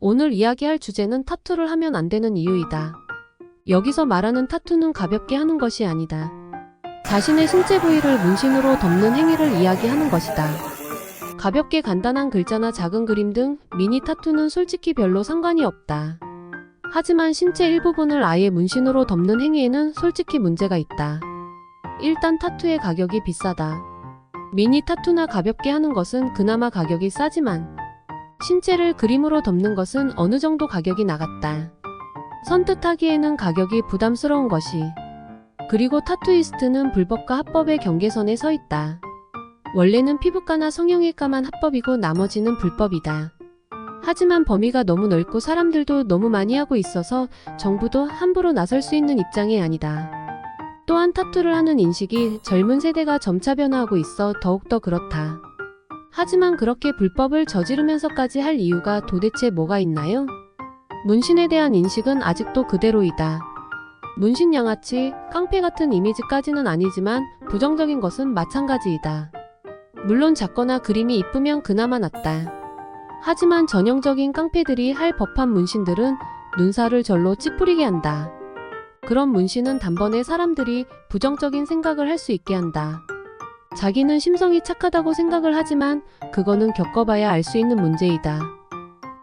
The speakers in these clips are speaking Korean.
오늘 이야기할 주제는 타투를 하면 안 되는 이유이다. 여기서 말하는 타투는 가볍게 하는 것이 아니다. 자신의 신체 부위를 문신으로 덮는 행위를 이야기하는 것이다. 가볍게 간단한 글자나 작은 그림 등 미니 타투는 솔직히 별로 상관이 없다. 하지만 신체 일부분을 아예 문신으로 덮는 행위에는 솔직히 문제가 있다. 일단 타투의 가격이 비싸다. 미니 타투나 가볍게 하는 것은 그나마 가격이 싸지만 신체를 그림으로 덮는 것은 어느 정도 가격이 나갔다. 선뜻 하기에는 가격이 부담스러운 것이. 그리고 타투이스트는 불법과 합법의 경계선에 서 있다. 원래는 피부과나 성형외과만 합법이고 나머지는 불법이다. 하지만 범위가 너무 넓고 사람들도 너무 많이 하고 있어서 정부도 함부로 나설 수 있는 입장이 아니다. 또한 타투를 하는 인식이 젊은 세대가 점차 변화하고 있어 더욱더 그렇다. 하지만 그렇게 불법을 저지르면서까지 할 이유가 도대체 뭐가 있나요? 문신에 대한 인식은 아직도 그대로이다. 문신 양아치, 깡패 같은 이미지까지는 아니지만 부정적인 것은 마찬가지이다. 물론 작거나 그림이 이쁘면 그나마 낫다. 하지만 전형적인 깡패들이 할 법한 문신들은 눈살을 절로 찌푸리게 한다. 그런 문신은 단번에 사람들이 부정적인 생각을 할 수 있게 한다. 자기는 심성이 착하다고 생각을 하지만 그거는 겪어봐야 알 수 있는 문제이다.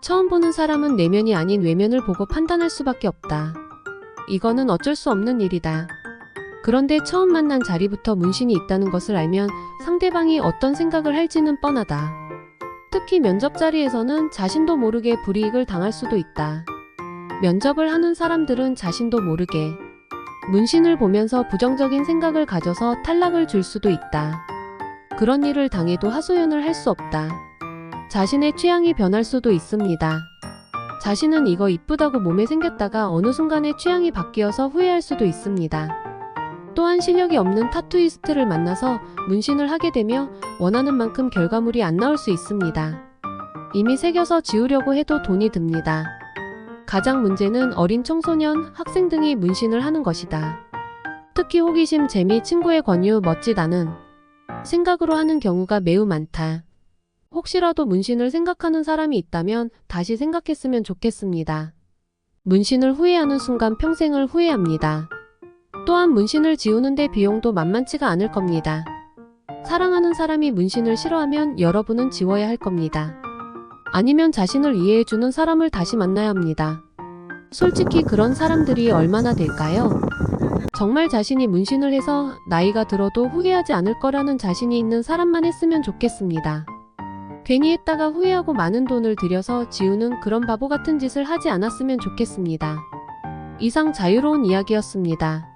처음 보는 사람은 내면이 아닌 외면을 보고 판단할 수밖에 없다. 이거는 어쩔 수 없는 일이다. 그런데 처음 만난 자리부터 문신이 있다는 것을 알면 상대방이 어떤 생각을 할지는 뻔하다. 특히 면접 자리에서는 자신도 모르게 불이익을 당할 수도 있다. 면접을 하는 사람들은 자신도 모르게 문신을 보면서 부정적인 생각을 가져서 탈락을 줄 수도 있다. 그런 일을 당해도 하소연을 할 수 없다. 자신의 취향이 변할 수도 있습니다. 자신은 이거 이쁘다고 몸에 생겼다가 어느 순간에 취향이 바뀌어서 후회할 수도 있습니다. 또한 실력이 없는 타투이스트를 만나서 문신을 하게 되며 원하는 만큼 결과물이 안 나올 수 있습니다. 이미 새겨서 지우려고 해도 돈이 듭니다. 가장 문제는 어린 청소년, 학생 등이 문신을 하는 것이다. 특히 호기심, 재미, 친구의 권유, 멋지다는 생각으로 하는 경우가 매우 많다. 혹시라도 문신을 생각하는 사람이 있다면 다시 생각했으면 좋겠습니다. 문신을 후회하는 순간 평생을 후회합니다. 또한 문신을 지우는데 비용도 만만치가 않을 겁니다. 사랑하는 사람이 문신을 싫어하면 여러분은 지워야 할 겁니다. 아니면 자신을 이해해주는 사람을 다시 만나야 합니다. 솔직히 그런 사람들이 얼마나 될까요? 정말 자신이 문신을 해서 나이가 들어도 후회하지 않을 거라는 자신이 있는 사람만 했으면 좋겠습니다. 괜히 했다가 후회하고 많은 돈을 들여서 지우는 그런 바보 같은 짓을 하지 않았으면 좋겠습니다. 이상 자유로운 이야기였습니다.